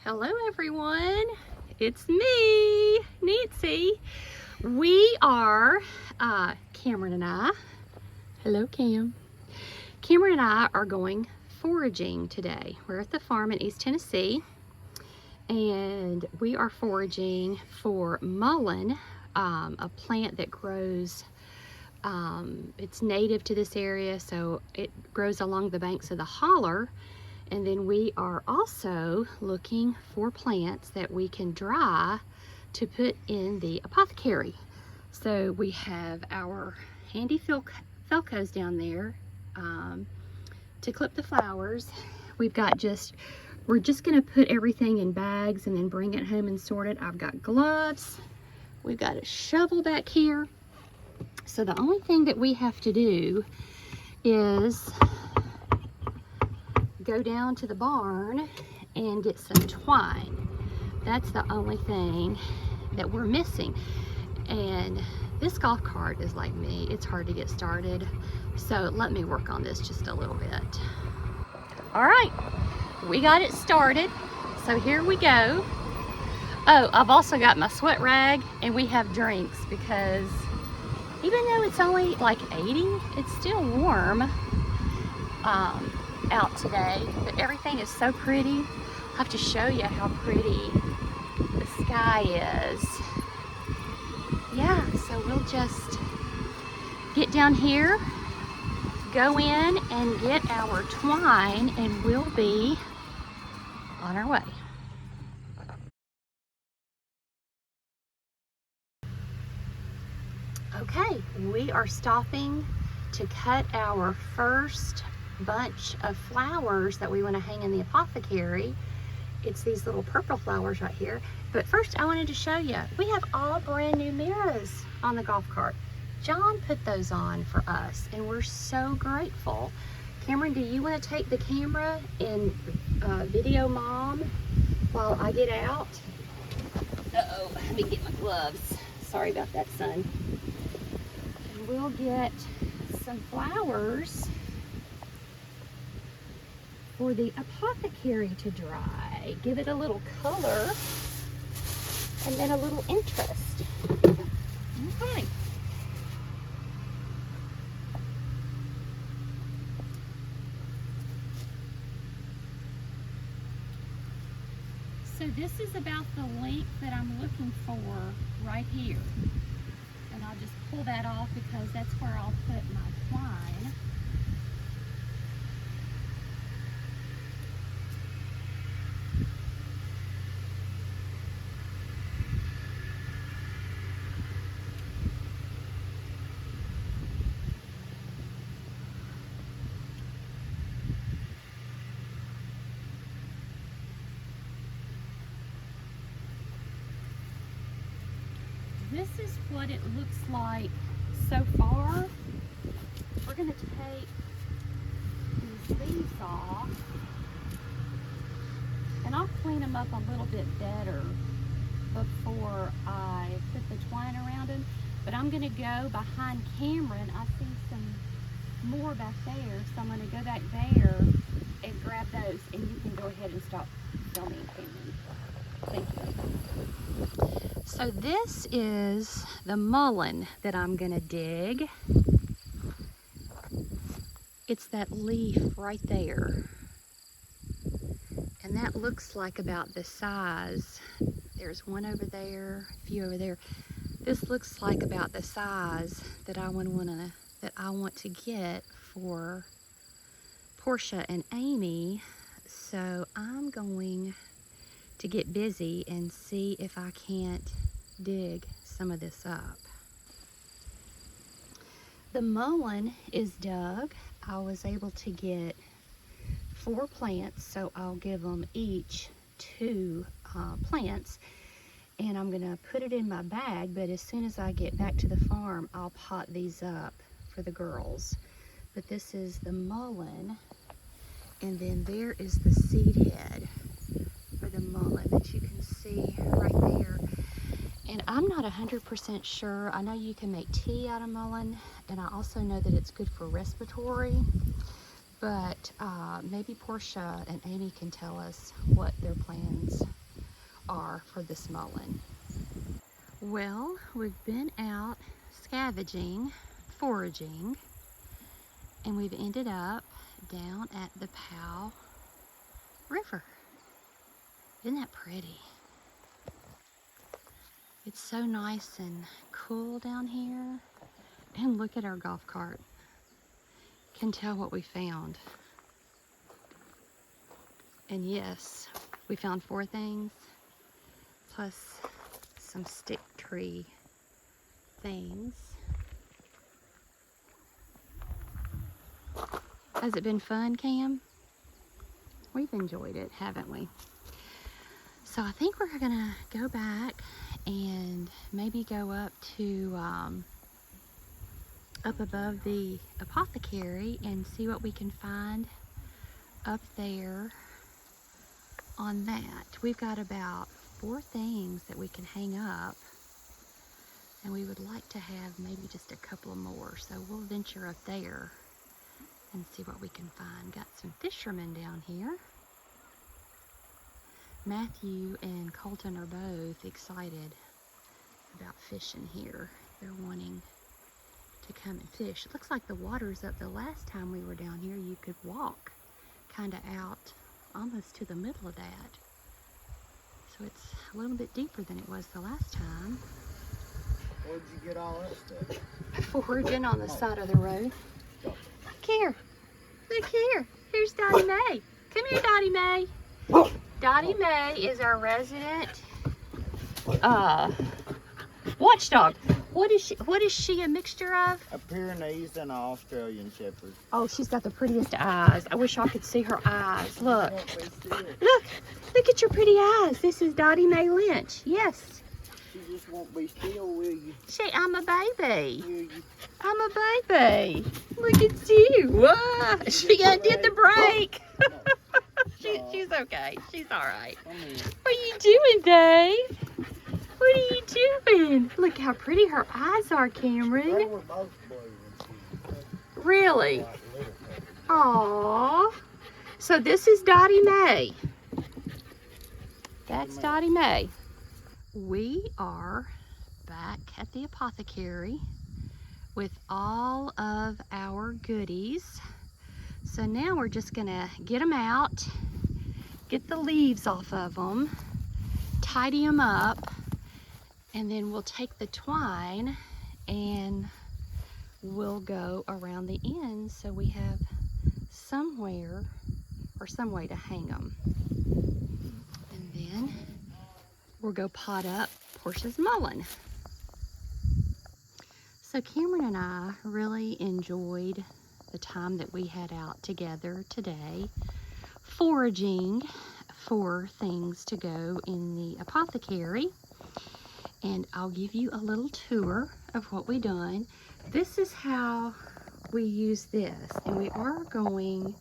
Hello everyone, it's me, Nancy. We are, Cameron and I, hello Cam. Cameron and I are going foraging today. We're at the farm in East Tennessee and we are foraging for mullein, a plant that grows, it's native to this area, so it grows along the banks of the holler. And then we are also looking for plants that we can dry to put in the apothecary. So we have our handy Felcos down there to clip the flowers. We're just gonna put everything in bags and then bring it home and sort it. I've got gloves. We've got a shovel back here. So the only thing that we have to do is go down to the barn and get some twine. That's the only thing that we're missing. And this golf cart is like me, it's hard to get started. So let me work on this just a little bit. All right, we got it started. So here we go. Oh, I've also got my sweat rag and we have drinks because even though it's only like 80, it's still warm. Out today, but everything is so pretty. I have to show you how pretty the sky is. Yeah, so we'll just get down here, go in and get our twine, and we'll be on our way. Okay, we are stopping to cut our first bunch of flowers that we want to hang in the apothecary. It's these little purple flowers right here. But first I wanted to show you, we have all brand new mirrors on the golf cart. John put those on for us and we're so grateful. Cameron, do you want to take the camera and video Mom while I get out? Uh-oh, let me get my gloves. Sorry about that, son. And we'll get some flowers for the apothecary to dry. Give it a little color and then a little interest. Okay. So this is about the length that I'm looking for right here. And I'll just pull that off because that's where I'll put my twine. This is what it looks like so far. We're going to take these leaves off and I'll clean them up a little bit better before I put the twine around them. But I'm going to go behind Cameron. I see some more back there, so I'm going to go back there and grab those, and you can go ahead and stop filming, Cameron. Thank you. So this is the mullein that I'm gonna dig. It's that leaf right there. And that looks like about the size. There's one over there, a few over there. This looks like about the size that I want to get for Portia and Amy. So I'm going to get busy and see if I can't dig some of this up. The mullein is dug. I was able to get 4 plants, so I'll give them each 2 plants, and I'm gonna put it in my bag, but as soon as I get back to the farm I'll pot these up for the girls. But this is the mullein, and then there is the seed head for the mullein that you can see right there. And I'm not 100% sure. I know you can make tea out of mullein, and I also know that it's good for respiratory, but maybe Portia and Amy can tell us what their plans are for this mullein. Well, we've been out scavenging, foraging, and we've ended up down at the Powell River. Isn't that pretty? It's so nice and cool down here. And look at our golf cart. Can tell what we found. And yes, we found 4 things, plus some stick tree things. Has it been fun, Cam? We've enjoyed it, haven't we? So I think we're gonna go back and maybe go up to up above the apothecary and see what we can find up there on that. We've got about 4 things that we can hang up, and we would like to have maybe just a couple more, so we'll venture up there and see what we can find. Got some fishermen down here. Matthew and Colton are both excited about fishing here. They're wanting to come and fish. It looks like the water's up. The last time we were down here, you could walk kind of out almost to the middle of that. So it's a little bit deeper than it was the last time. Where'd you get all that stuff? Foraging on the side of the road. Look here. Look here. Here's Dottie Mae. Come here, Dottie Mae. Dottie Mae is our resident watchdog. What is she a mixture of? A Pyrenees and an Australian Shepherd. Oh, she's got the prettiest eyes. I wish I could see her eyes. Look. Look at your pretty eyes. This is Dottie Mae Lynch. Yes. She just won't be still, will you? I'm a baby. Will you? I'm a baby. Look at you. Whoa. She undid the brake. She's okay. She's all right. What are you doing, Dave? What are you doing? Look how pretty her eyes are, Cameron. They were both blue. Really? Aww. So this is Dottie Mae. That's Dottie Mae. We are back at the apothecary with all of our goodies. So now we're just gonna get them out, get the leaves off of them, tidy them up, and then we'll take the twine and we'll go around the ends so we have somewhere or some way to hang them. And then we'll go pot up Portia's mullein. So Cameron and I really enjoyed the time that we had out together today, foraging for things to go in the apothecary. And I'll give you a little tour of what we done. This is how we use this, and we are going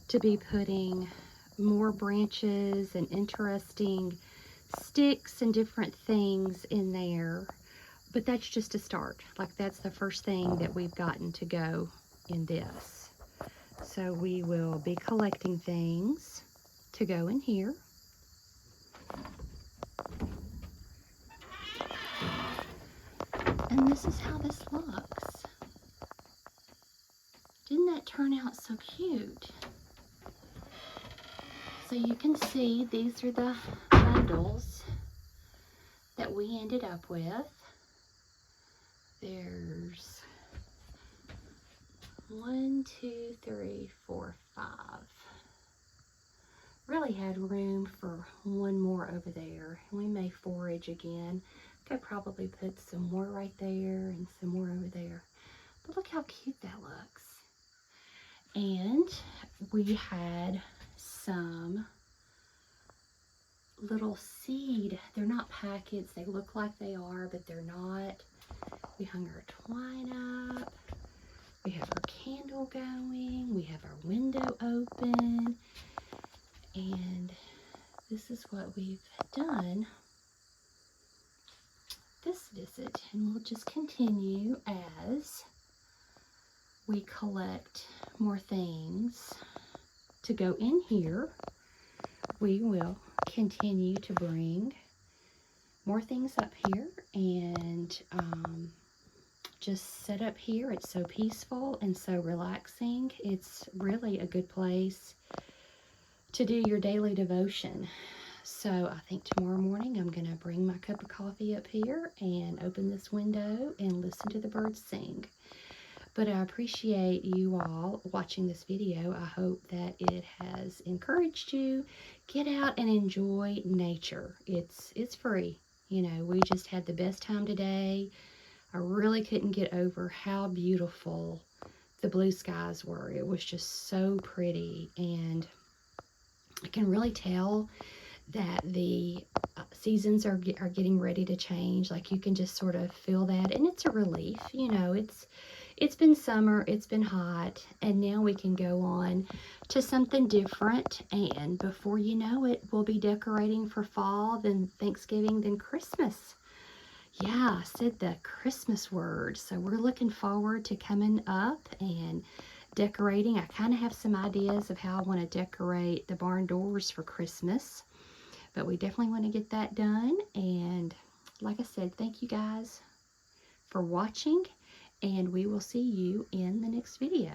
to be putting more branches and interesting sticks and different things in there, but that's just a start. Like, that's the first thing that we've gotten to go in this. So we will be collecting things to go in here. And this is how this looks. Didn't that turn out so cute? So you can see these are the bundles that we ended up with. There's 1, 2, 3, 4, 5. Really had room for one more over there. We may forage again. Could probably put some more right there and some more over there. But look how cute that looks. And we had some little seed. They're not packets. They look like they are, but they're not. We hung our twine up. We have our candle going. We have our window open. And this is what we've done this visit. And we'll just continue as we collect more things to go in here we will continue to bring more things up here and just sit up here. It's so peaceful and so relaxing. It's really a good place to do your daily devotion. So I think tomorrow morning I'm going to bring my cup of coffee up here and open this window and listen to the birds sing. But I appreciate you all watching this video. I hope that it has encouraged you. Get out and enjoy nature. It's free. You know, we just had the best time today. I really couldn't get over how beautiful the blue skies were. It was just so pretty, and I can really tell that the seasons are getting ready to change. Like, you can just sort of feel that, and it's a relief. You know, it's been summer, it's been hot, and now we can go on to something different, and before you know it, we'll be decorating for fall, then Thanksgiving, then Christmas. Yeah, I said the Christmas word. So we're looking forward to coming up and decorating. I kind of have some ideas of how I want to decorate the barn doors for Christmas, but we definitely want to get that done. And like I said, thank you guys for watching, and we will see you in the next video.